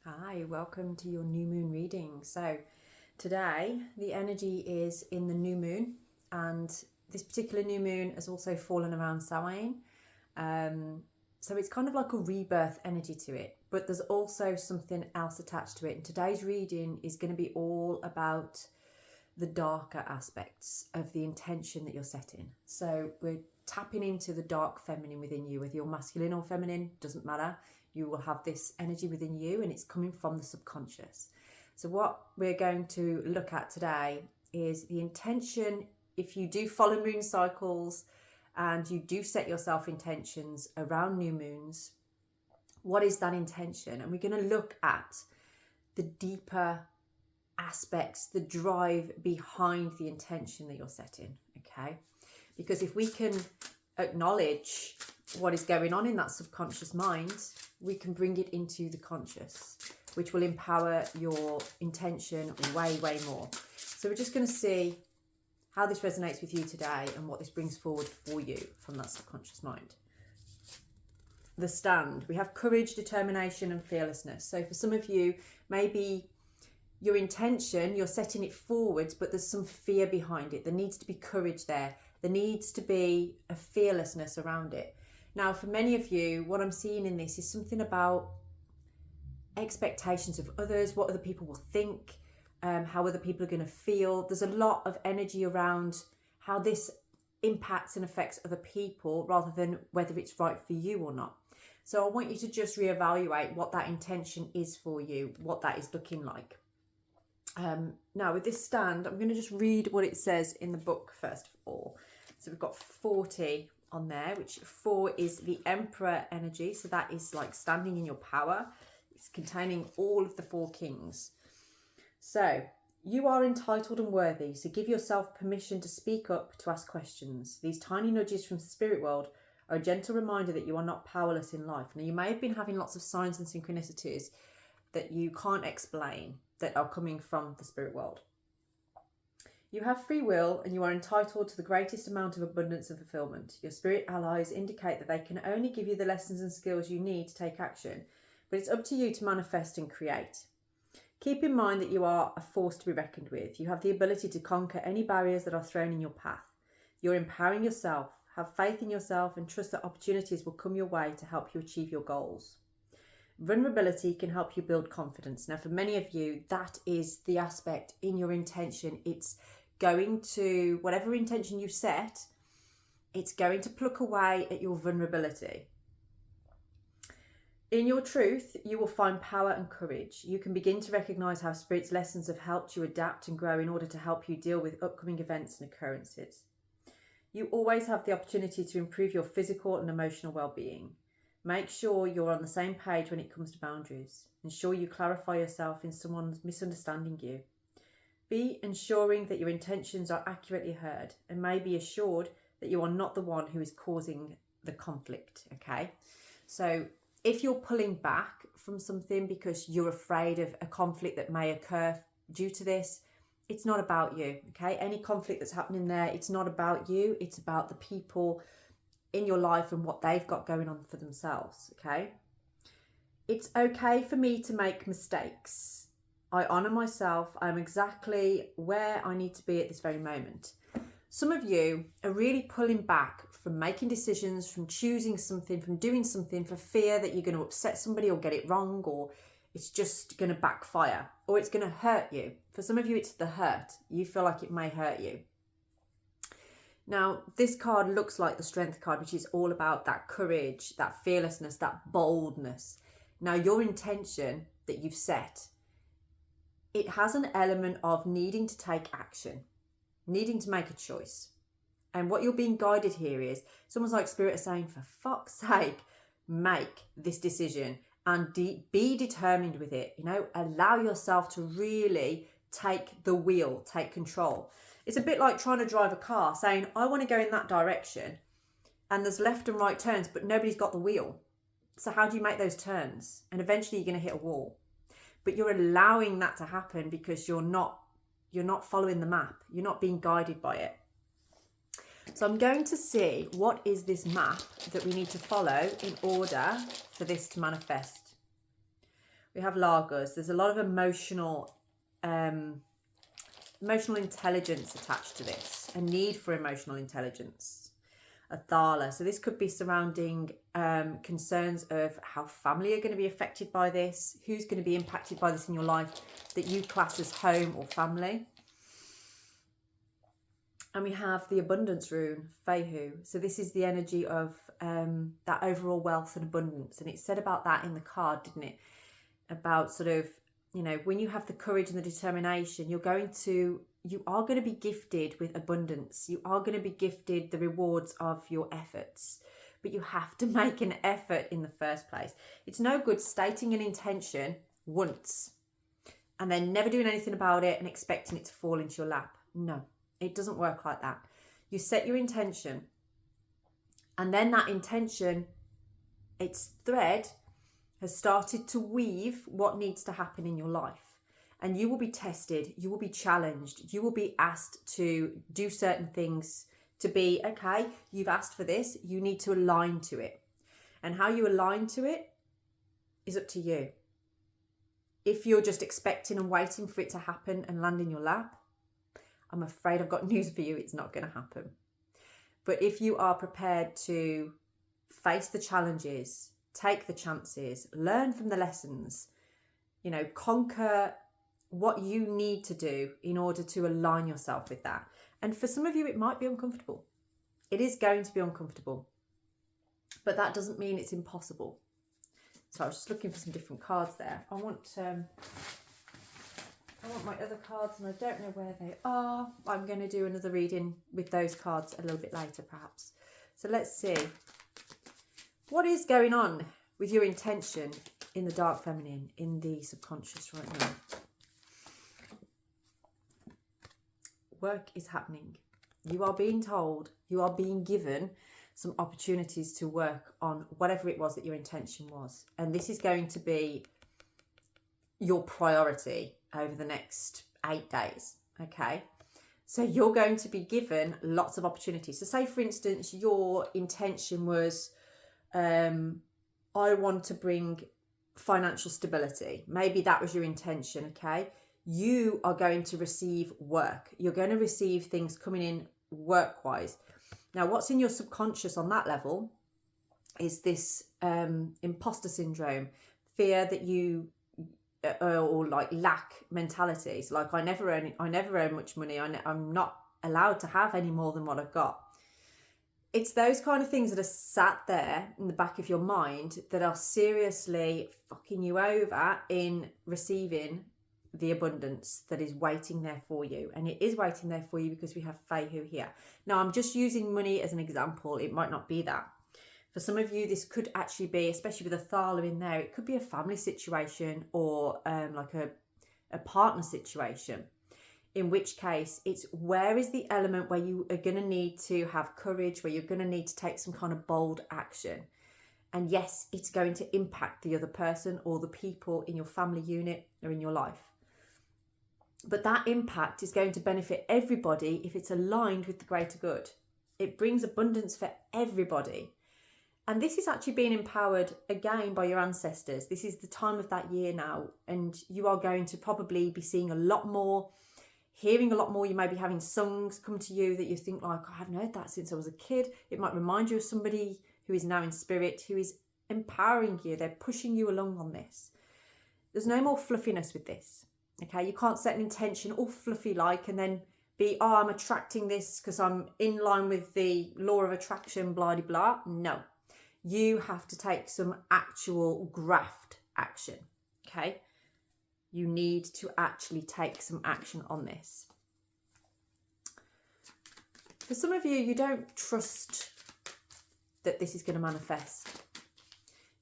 Hi, welcome to your new moon reading. So today the energy is in the new moon, and this particular new moon has also fallen around Samhain. So it's kind of like a rebirth energy to it, but there's also something else attached to it. And today's reading is going to be all about the darker aspects of the intention that you're setting. So we're tapping into the dark feminine within you, whether you're masculine or feminine, doesn't matter. You will have this energy within you and it's coming from the subconscious. So what we're going to look at today is the intention. If you do follow moon cycles and you do set yourself intentions around new moons, what is that intention? And we're going to look at the deeper aspects, the drive behind the intention that you're setting, okay? Because if we can acknowledge what is going on in that subconscious mind, we can bring it into the conscious, which will empower your intention way, way more. So we're just going to see how this resonates with you today and what this brings forward for you from that subconscious mind. The stand. We have courage, determination, and fearlessness. So for some of you, maybe your intention, you're setting it forwards, but there's some fear behind it. There needs to be courage there. There needs to be a fearlessness around it. Now, for many of you, what I'm seeing in this is something about expectations of others, what other people will think, how other people are going to feel. There's a lot of energy around how this impacts and affects other people rather than whether it's right for you or not. So I want you to just reevaluate what that intention is for you, what that is looking like. Now with this stand, I'm going to just read what it says in the book first of all. So we've got 40 on there, which 4 is the Emperor energy. So that is like standing in your power. It's containing all of the 4 kings. So you are entitled and worthy. So give yourself permission to speak up, to ask questions. These tiny nudges from the spirit world are a gentle reminder that you are not powerless in life. Now you may have been having lots of signs and synchronicities that you can't explain that are coming from the spirit world. You have free will and you are entitled to the greatest amount of abundance and fulfillment. Your spirit allies indicate that they can only give you the lessons and skills you need to take action, but it's up to you to manifest and create. Keep in mind that you are a force to be reckoned with. You have the ability to conquer any barriers that are thrown in your path. You're empowering yourself. Have faith in yourself and trust that opportunities will come your way to help you achieve your goals. Vulnerability can help you build confidence. Now, for many of you, that is the aspect in your intention. It's going to, whatever intention you set, it's going to pluck away at your vulnerability. In your truth, you will find power and courage. You can begin to recognize how Spirit's lessons have helped you adapt and grow in order to help you deal with upcoming events and occurrences. You always have the opportunity to improve your physical and emotional well-being. Make sure you're on the same page when it comes to boundaries. Ensure you clarify yourself in someone's misunderstanding you. Be ensuring that your intentions are accurately heard, and may be assured that you are not the one who is causing the conflict, okay? So if you're pulling back from something because you're afraid of a conflict that may occur due to this, it's not about you, okay? Any conflict that's happening there, it's not about you, it's about the people in your life and what they've got going on for themselves, okay? It's okay for me to make mistakes. I honour myself. I'm exactly where I need to be at this very moment. Some of you are really pulling back from making decisions, from choosing something, from doing something for fear that you're going to upset somebody or get it wrong, or it's just going to backfire, or it's going to hurt you. For some of you, it's the hurt. You feel like it may hurt you. Now, this card looks like the Strength card, which is all about that courage, that fearlessness, that boldness. Now, your intention that you've set, it has an element of needing to take action, needing to make a choice. And what you're being guided here is, someone's like Spirit is saying, for fuck's sake, make this decision and be determined with it. You know, allow yourself to really take the wheel, take control. It's a bit like trying to drive a car, saying, I want to go in that direction, and there's left and right turns, but nobody's got the wheel. So how do you make those turns? And eventually you're going to hit a wall. But you're allowing that to happen because you're not following the map. You're not being guided by it. So I'm going to see what is this map that we need to follow in order for this to manifest. We have lagers. There's a lot of emotional intelligence attached to this, a need for emotional intelligence. A thala. So this could be surrounding concerns of how family are going to be affected by this, who's going to be impacted by this in your life that you class as home or family. And we have the abundance rune, Fehu. So this is the energy of that overall wealth and abundance. And it said about that in the card, didn't it? About sort of, you know, when you have the courage and the determination, you are going to be gifted with abundance. You are going to be gifted the rewards of your efforts. But you have to make an effort in the first place. It's no good stating an intention once and then never doing anything about it and expecting it to fall into your lap. No. It doesn't work like that. You set your intention, and then that intention, its thread has started to weave what needs to happen in your life. And you will be tested, you will be challenged, you will be asked to do certain things to be, okay, you've asked for this, you need to align to it. And how you align to it is up to you. If you're just expecting and waiting for it to happen and land in your lap, I'm afraid I've got news for you, it's not going to happen. But if you are prepared to face the challenges, take the chances, learn from the lessons, you know, conquer what you need to do in order to align yourself with that. And for some of you, it might be uncomfortable. It is going to be uncomfortable. But that doesn't mean it's impossible. So I was just looking for some different cards there. I want my other cards and I don't know where they are. I'm going to do another reading with those cards a little bit later perhaps. So let's see. What is going on with your intention in the dark feminine, in the subconscious right now? Work is happening. You are being told, you are being given some opportunities to work on whatever it was that your intention was. And this is going to be your priority over the next 8 days, okay? So you're going to be given lots of opportunities. So say, for instance, your intention was, I want to bring financial stability. Maybe that was your intention, okay? You are going to receive work. You're going to receive things coming in work-wise. Now, what's in your subconscious on that level is this imposter syndrome, fear that you or like lack mentalities, like I never earn much money, I'm not allowed to have any more than what I've got. It's those kind of things that are sat there in the back of your mind that are seriously fucking you over in receiving the abundance that is waiting there for you. And it is waiting there for you because we have Fehu here. Now, I'm just using money as an example. It might not be that. For some of you, this could actually be, especially with a thala in there, it could be a family situation or like a partner situation. In which case, it's where is the element where you are going to need to have courage, where you're going to need to take some kind of bold action. And yes, it's going to impact the other person or the people in your family unit or in your life. But that impact is going to benefit everybody if it's aligned with the greater good. It brings abundance for everybody. And this is actually being empowered again by your ancestors. This is the time of that year now. And you are going to probably be seeing a lot more, hearing a lot more. You may be having songs come to you that you think like, I haven't heard that since I was a kid. It might remind you of somebody who is now in spirit, who is empowering you. They're pushing you along on this. There's no more fluffiness with this. Okay, you can't set an intention all fluffy like and then be, oh, I'm attracting this because I'm in line with the law of attraction, blah, blah, blah. No. You have to take some actual graft action, okay? You need to actually take some action on this. For some of you, you don't trust that this is going to manifest.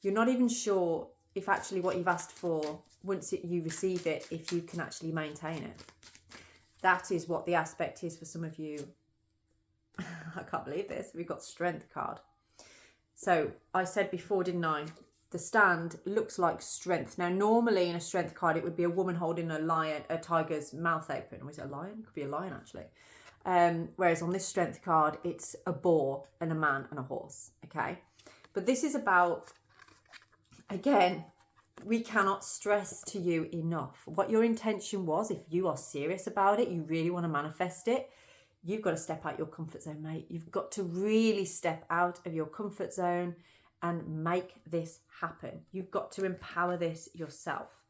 You're not even sure if actually what you've asked for, once you receive it, if you can actually maintain it. That is what the aspect is for some of you. I can't believe this. We've got Strength card. So I said before, didn't I? The stand looks like strength. Now, normally in a strength card, it would be a woman holding a tiger's mouth open. Was it a lion? It could be a lion, actually. Whereas on this strength card, it's a boar and a man and a horse. Okay. But this is about, again, we cannot stress to you enough what your intention was. If you are serious about it, you really want to manifest it, you've got to step out your comfort zone, mate. You've got to really step out of your comfort zone and make this happen. You've got to empower this yourself.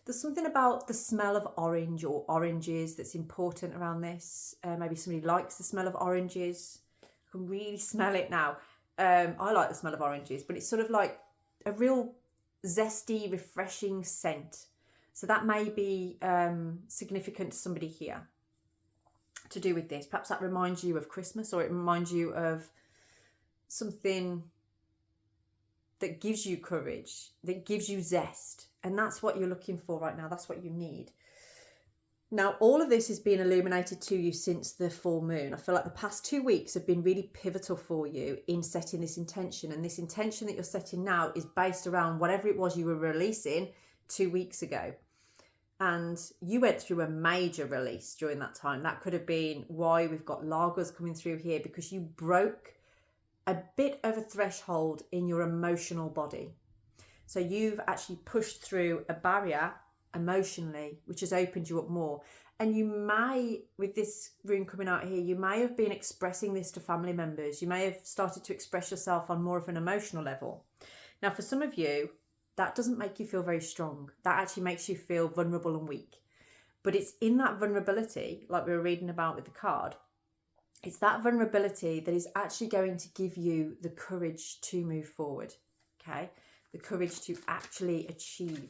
There's something about the smell of orange or oranges that's important around this. Maybe somebody likes the smell of oranges. I can really smell it now. I like the smell of oranges, but it's sort of like a real zesty, refreshing scent. So that may be significant to somebody here to do with this. Perhaps that reminds you of Christmas, or it reminds you of something that gives you courage, that gives you zest. And that's what you're looking for right now. That's what you need. Now, all of this has been illuminated to you since the full moon. I feel like the past 2 weeks have been really pivotal for you in setting this intention. And this intention that you're setting now is based around whatever it was you were releasing 2 weeks ago. And you went through a major release during that time. That could have been why we've got lagos coming through here, because you broke a bit of a threshold in your emotional body. So you've actually pushed through a barrier emotionally, which has opened you up more. And you may, with this rune coming out here, you may have been expressing this to family members. You may have started to express yourself on more of an emotional level. Now, for some of you, that doesn't make you feel very strong. That actually makes you feel vulnerable and weak. But it's in that vulnerability, like we were reading about with the card, it's that vulnerability that is actually going to give you the courage to move forward, okay? The courage to actually achieve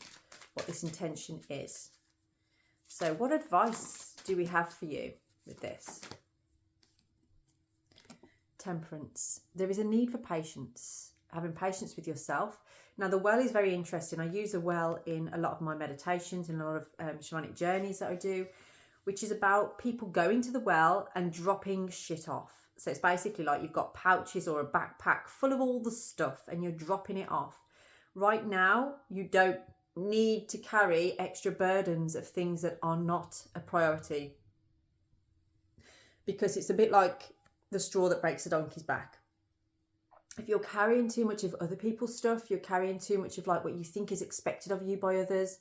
what this intention is. So what advice do we have for you with this? Temperance. There is a need for patience, having patience with yourself. Now, the well is very interesting. I use a well in a lot of my meditations and a lot of shamanic journeys that I do, which is about people going to the well and dropping shit off. So it's basically like you've got pouches or a backpack full of all the stuff and you're dropping it off. Right now, you don't need to carry extra burdens of things that are not a priority, because it's a bit like the straw that breaks a donkey's back. If you're carrying too much of other people's stuff, you're carrying too much of like what you think is expected of you by others,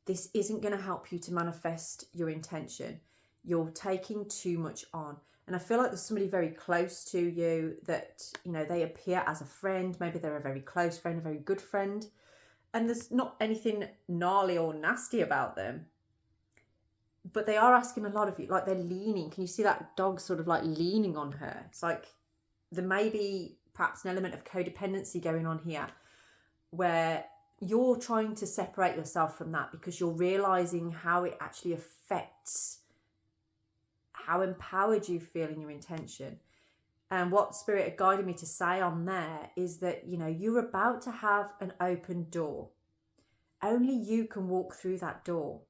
this isn't going to help you to manifest your intention. You're taking too much on. And I feel like there's somebody very close to you that, you know, they appear as a friend. Maybe they're a very close friend, a very good friend. And there's not anything gnarly or nasty about them. But they are asking a lot of you. Like, they're leaning. Can you see that dog sort of like leaning on her? It's like there may be perhaps an element of codependency going on here, where you're trying to separate yourself from that because you're realizing how it actually affects how empowered you feel in your intention. And what Spirit had guided me to say on there is that, you know, you're about to have an open door. Only you can walk through that door.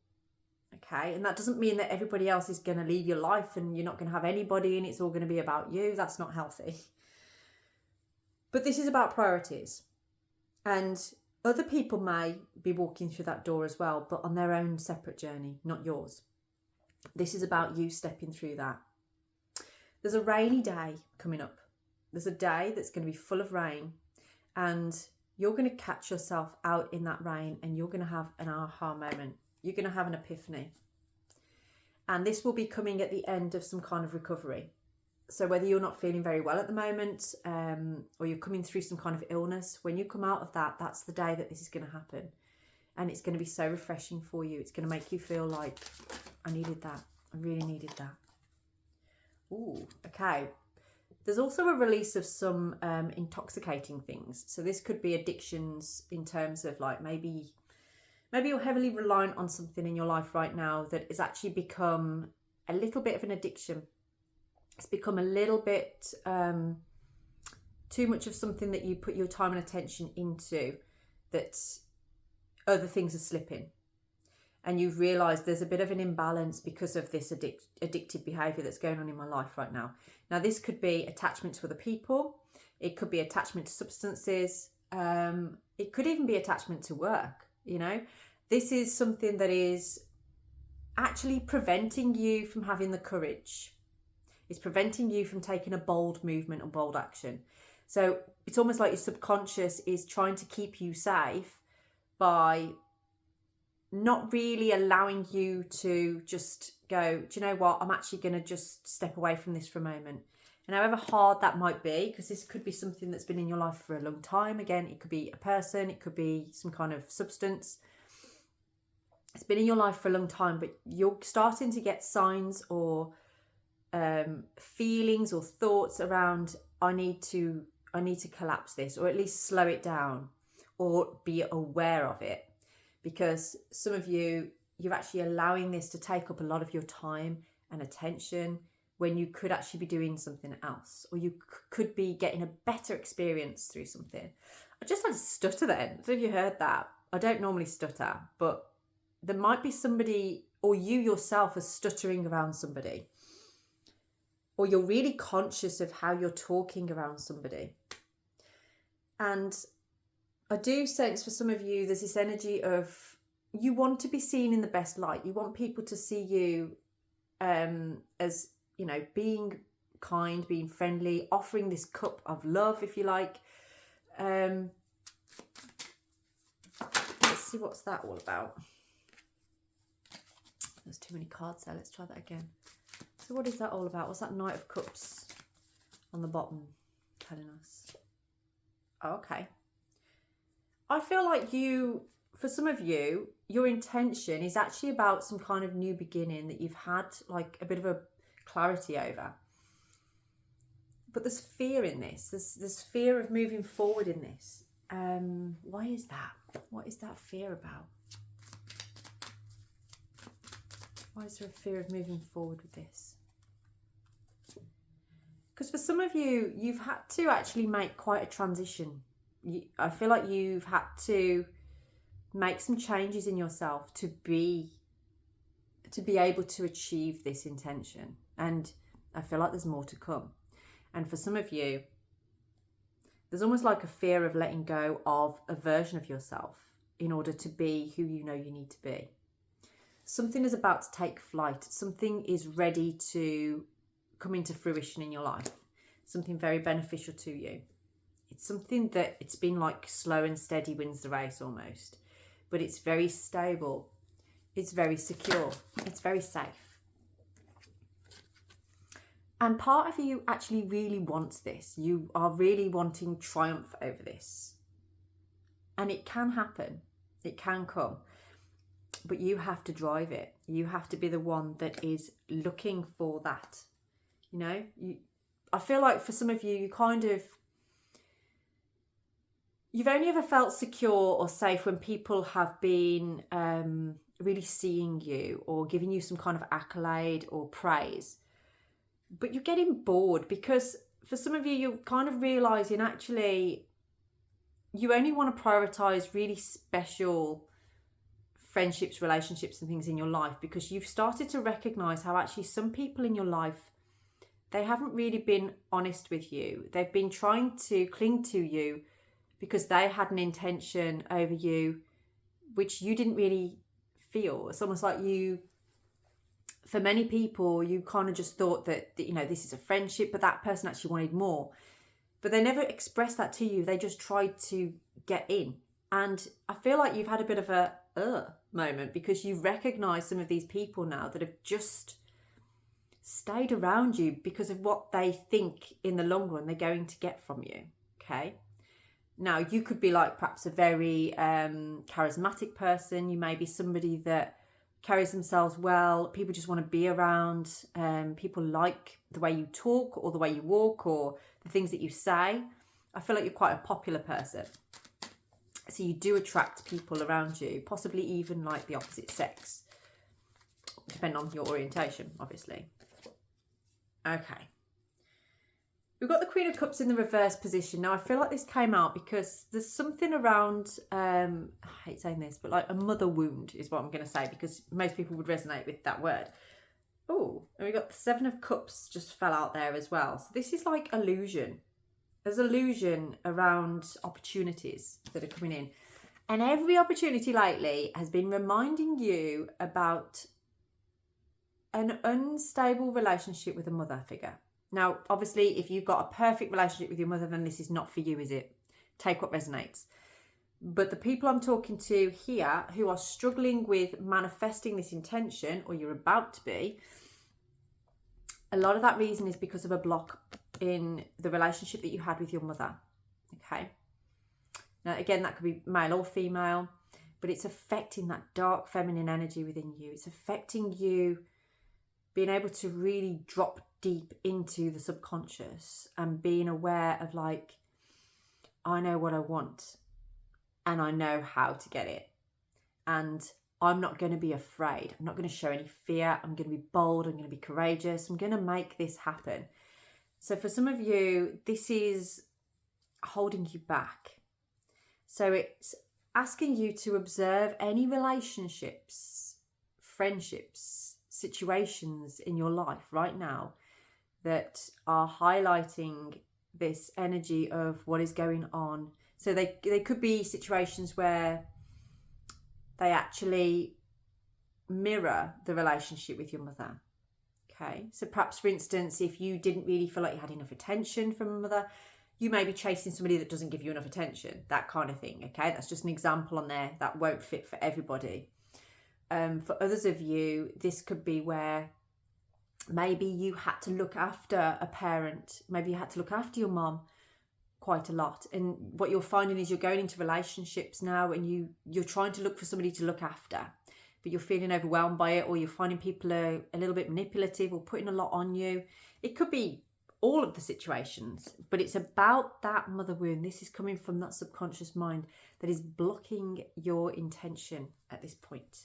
Okay. And that doesn't mean that everybody else is going to leave your life and you're not going to have anybody and it's all going to be about you. That's not healthy. But this is about priorities. And other people may be walking through that door as well, but on their own separate journey, not yours. This is about you stepping through that. There's a rainy day coming up. There's a day that's going to be full of rain, and you're going to catch yourself out in that rain and you're going to have an aha moment. You're going to have an epiphany. And this will be coming at the end of some kind of recovery. So whether you're not feeling very well at the moment, or you're coming through some kind of illness, when you come out of that, that's the day that this is going to happen. And it's going to be so refreshing for you. It's going to make you feel like, I needed that. I really needed that. Ooh, okay. There's also a release of some intoxicating things. So this could be addictions in terms of like maybe you're heavily reliant on something in your life right now that has actually become a little bit of an addiction. It's become a little bit too much of something that you put your time and attention into, that other things are slipping. And you've realised there's a bit of an imbalance because of this addictive behaviour that's going on in my life right now. Now, this could be attachment to other people. It could be attachment to substances. It could even be attachment to work, you know. This is something that is actually preventing you from having the courage. It's preventing you from taking a bold movement or bold action. So it's almost like your subconscious is trying to keep you safe by not really allowing you to just go, do you know what, I'm actually going to just step away from this for a moment. And however hard that might be, because this could be something that's been in your life for a long time. Again, it could be a person, it could be some kind of substance. It's been in your life for a long time, but you're starting to get signs or feelings or thoughts around, I need to collapse this, or at least slow it down, or be aware of it. Because some of you're actually allowing this to take up a lot of your time and attention when you could actually be doing something else, or you could be getting a better experience through something. I just had a stutter then. I don't know if you heard that. I don't normally stutter, but there might be somebody, or you yourself are stuttering around somebody, or you're really conscious of how you're talking around somebody. And I do sense for some of you, there's this energy of you want to be seen in the best light. You want people to see you as, you know, being kind, being friendly, offering this cup of love, if you like. Let's see what's that all about. There's too many cards there. Let's try that again. So what is that all about? What's that Knight of Cups on the bottom telling us? Oh, okay. I feel like for some of you, your intention is actually about some kind of new beginning that you've had like a bit of a clarity over. But there's fear in this. There's fear of moving forward in this. Why is that? What is that fear about? Why is there a fear of moving forward with this? Because for some of you, you've had to actually make quite a transition. I feel like you've had to make some changes in yourself to be able to achieve this intention. And I feel like there's more to come. And for some of you, there's almost like a fear of letting go of a version of yourself in order to be who you know you need to be. Something is about to take flight. Something is ready to come into fruition in your life. Something very beneficial to you. It's something that it's been like slow and steady wins the race almost. But it's very stable. It's very secure. It's very safe. And part of you actually really wants this. You are really wanting triumph over this. And it can happen. It can come. But you have to drive it. You have to be the one that is looking for that. You know, I feel like for some of you, you've only ever felt secure or safe when people have been really seeing you or giving you some kind of accolade or praise. But you're getting bored because for some of you, you're kind of realising actually you only want to prioritise really special friendships, relationships and things in your life because you've started to recognise how actually some people in your life, they haven't really been honest with you. They've been trying to cling to you because they had an intention over you which you didn't really feel. It's almost like for many people, you kind of just thought that, you know, this is a friendship, but that person actually wanted more. But they never expressed that to you. They just tried to get in. And I feel like you've had a bit of a moment because you've recognised some of these people now that have just stayed around you because of what they think in the long run they're going to get from you. Okay. Now, you could be like perhaps a very charismatic person. You may be somebody that carries themselves well. People just want to be around. People like the way you talk or the way you walk or the things that you say. I feel like you're quite a popular person. So you do attract people around you, possibly even like the opposite sex, depending on your orientation, obviously. Okay. We've got the Queen of Cups in the reverse position. Now, I feel like this came out because there's something around, I hate saying this, but like a mother wound is what I'm going to say because most people would resonate with that word. Oh, and we got the Seven of Cups just fell out there as well. So this is like illusion. There's illusion around opportunities that are coming in. And every opportunity lately has been reminding you about an unstable relationship with a mother figure. Now, obviously, if you've got a perfect relationship with your mother, then this is not for you, is it? Take what resonates. But the people I'm talking to here who are struggling with manifesting this intention, or you're about to be, a lot of that reason is because of a block in the relationship that you had with your mother. Okay. Now, again, that could be male or female, but it's affecting that dark feminine energy within you. It's affecting you being able to really drop deep into the subconscious and being aware of, like, I know what I want and I know how to get it. And I'm not going to be afraid. I'm not going to show any fear. I'm going to be bold. I'm going to be courageous. I'm going to make this happen. So for some of you, this is holding you back. So it's asking you to observe any relationships, friendships, situations in your life right now that are highlighting this energy of what is going on. So they could be situations where they actually mirror the relationship with your mother. Okay, so perhaps, for instance, if you didn't really feel like you had enough attention from a mother, you may be chasing somebody that doesn't give you enough attention, that kind of thing. Okay, that's just an example on there. That won't fit for everybody. For others of you, this could be where maybe you had to look after a parent. Maybe you had to look after your mom quite a lot. And what you're finding is you're going into relationships now and you're trying to look for somebody to look after, but you're feeling overwhelmed by it, or you're finding people are a little bit manipulative or putting a lot on you. It could be all of the situations, but it's about that mother wound. This is coming from that subconscious mind that is blocking your intention at this point.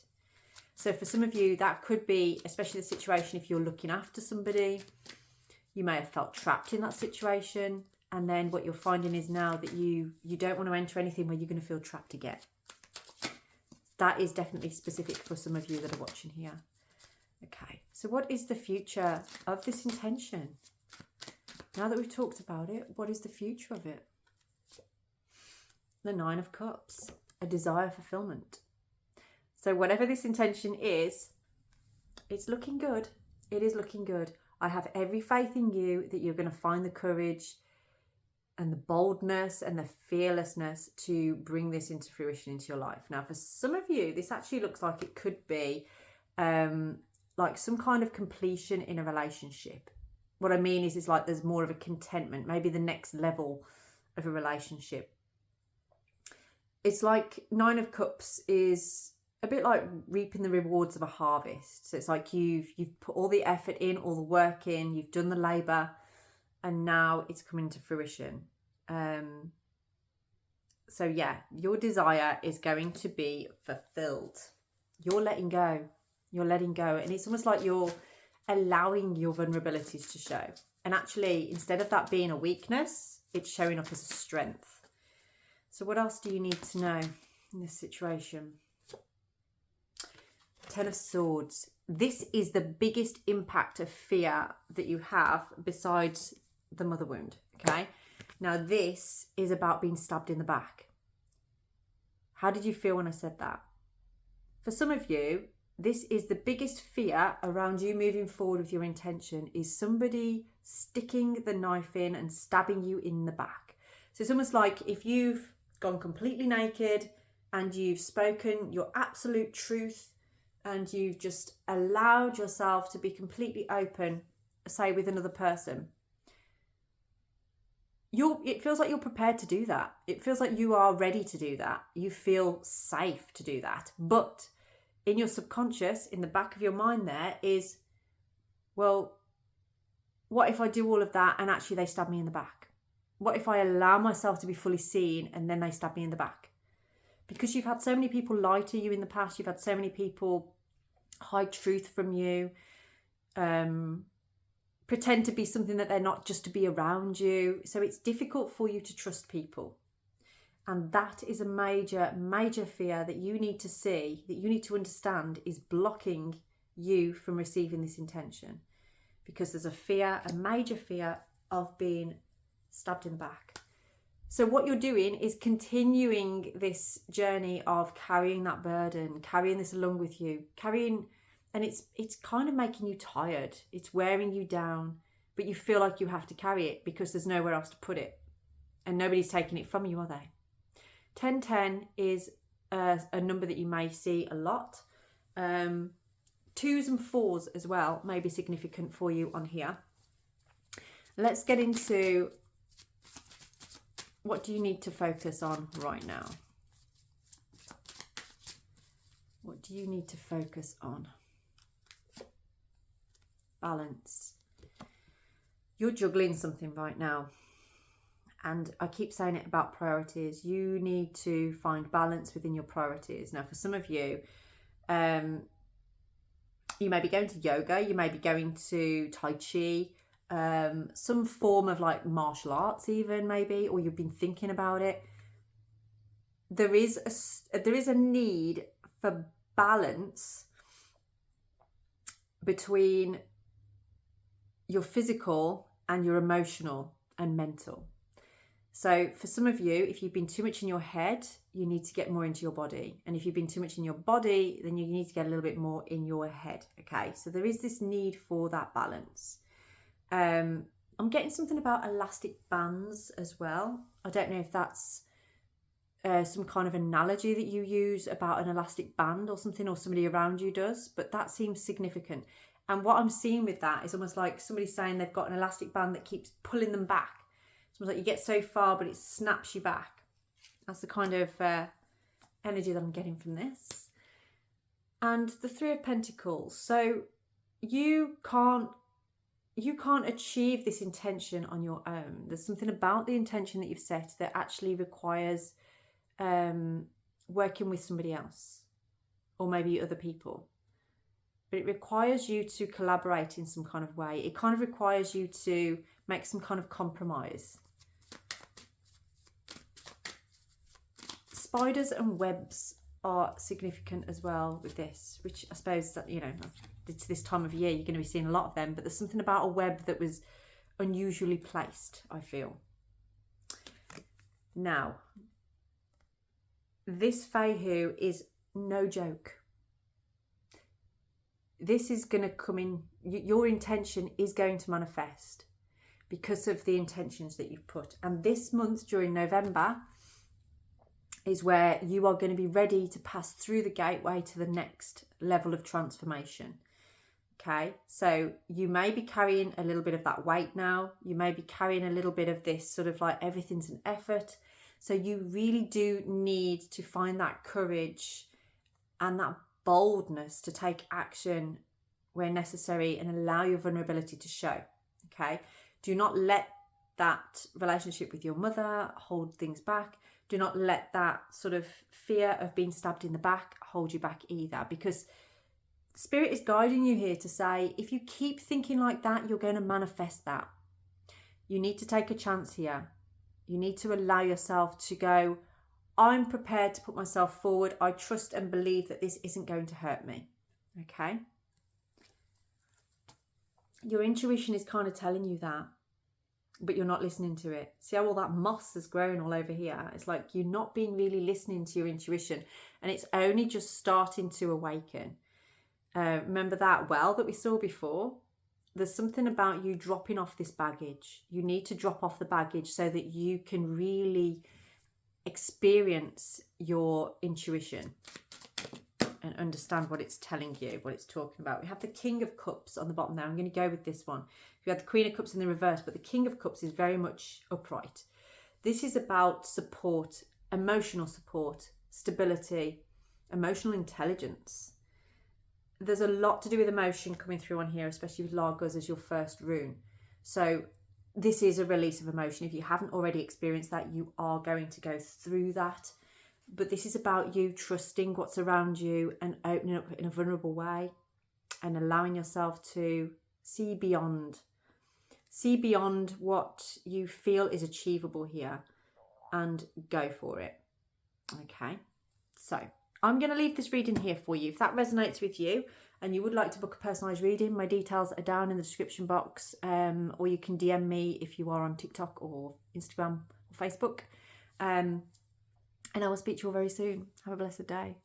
So for some of you, that could be, especially the situation if you're looking after somebody, you may have felt trapped in that situation. And then what you're finding is now that you don't want to enter anything where you're going to feel trapped again. That is definitely specific for some of you that are watching here. Okay, so what is the future of this intention? Now that we've talked about it, what is the future of it? The Nine of Cups, a desire fulfillment. So whatever this intention is, it's looking good. It is looking good. I have every faith in you that you're going to find the courage and the boldness and the fearlessness to bring this into fruition into your life. Now, for some of you, this actually looks like it could be like some kind of completion in a relationship. What I mean is like there's more of a contentment, maybe the next level of a relationship. It's like Nine of Cups is a bit like reaping the rewards of a harvest. So it's like you've put all the effort in, all the work in, you've done the labour, and now it's coming to fruition. So yeah, your desire is going to be fulfilled. You're letting go. You're letting go. And it's almost like you're allowing your vulnerabilities to show. And actually, instead of that being a weakness, it's showing up as a strength. So what else do you need to know in this situation? Ten of Swords. This is the biggest impact of fear that you have besides the mother wound. Okay. Now this is about being stabbed in the back. How did you feel when I said that? For some of you, this is the biggest fear around you moving forward with your intention, is somebody sticking the knife in and stabbing you in the back. So it's almost like if you've gone completely naked and you've spoken your absolute truth and you've just allowed yourself to be completely open, say with another person, it feels like you're prepared to do that. It feels like you are ready to do that. You feel safe to do that. But in your subconscious, in the back of your mind there is, well, what if I do all of that and actually they stab me in the back? What if I allow myself to be fully seen and then they stab me in the back? Because you've had so many people lie to you in the past. You've had so many people hide truth from you, pretend to be something that they're not, just to be around you. So it's difficult for you to trust people. And that is a major, major fear that you need to see, that you need to understand is blocking you from receiving this intention. Because there's a fear, a major fear of being stabbed in the back. So what you're doing is continuing this journey of carrying that burden, carrying this along with you, and it's kind of making you tired. It's wearing you down, but you feel like you have to carry it because there's nowhere else to put it. And nobody's taking it from you, are they? 1010 is a number that you may see a lot. 2s and 4s as well may be significant for you on here. Let's get into what do you need to focus on right now. What do you need to focus on? Balance. You're juggling something right now. And I keep saying it about priorities. You need to find balance within your priorities. Now, for some of you, you may be going to yoga, you may be going to Tai Chi, some form of like martial arts even maybe, or you've been thinking about it. There is a need for balance between your physical and your emotional and mental. So for some of you, if you've been too much in your head, you need to get more into your body. And if you've been too much in your body, then you need to get a little bit more in your head. Okay, so there is this need for that balance. I'm getting something about elastic bands as well. I don't know if that's some kind of analogy that you use about an elastic band or something, or somebody around you does, but that seems significant. And what I'm seeing with that is almost like somebody saying they've got an elastic band that keeps pulling them back. It's almost like you get so far, but it snaps you back. That's the kind of energy that I'm getting from this. And the 3 of Pentacles. So you can't achieve this intention on your own. There's something about the intention that you've set that actually requires working with somebody else, or maybe other people. But it requires you to collaborate in some kind of way. It kind of requires you to make some kind of compromise. Spiders and webs are significant as well with this, which I suppose that, you know, it's this time of year, you're going to be seeing a lot of them, but there's something about a web that was unusually placed, I feel. Now, this Feihu is no joke. This is going to come in, your intention is going to manifest because of the intentions that you've put. And this month during November is where you are going to be ready to pass through the gateway to the next level of transformation. Okay, so you may be carrying a little bit of that weight now. You may be carrying a little bit of this sort of like everything's an effort. So you really do need to find that courage and that boldness to take action where necessary and allow your vulnerability to show. Okay, do not let that relationship with your mother hold things back. Do not let that sort of fear of being stabbed in the back hold you back either, because Spirit is guiding you here to say, if you keep thinking like that, you're going to manifest that. You need to take a chance here. You need to allow yourself to go, I'm prepared to put myself forward. I trust and believe that this isn't going to hurt me. Okay? Your intuition is kind of telling you that, but you're not listening to it. See how all that moss has grown all over here? It's like you're not being really listening to your intuition, and it's only just starting to awaken. Remember that well that we saw before? There's something about you dropping off this baggage. You need to drop off the baggage so that you can really experience your intuition and understand what it's telling you, what it's talking about. We have the King of Cups on the bottom there. I'm going to go with this one. We had the Queen of Cups in the reverse, but the King of Cups is very much upright. This is about support, emotional support, stability, emotional intelligence. There's a lot to do with emotion coming through on here, especially with Lagos as your first rune. So this is a release of emotion. If you haven't already experienced that, you are going to go through that. But this is about you trusting what's around you and opening up in a vulnerable way and allowing yourself to see beyond what you feel is achievable here and go for it. Okay, so I'm going to leave this reading here for you. If that resonates with you and you would like to book a personalised reading, my details are down in the description box, or you can DM me if you are on TikTok or Instagram or Facebook. And I will speak to you all very soon. Have a blessed day.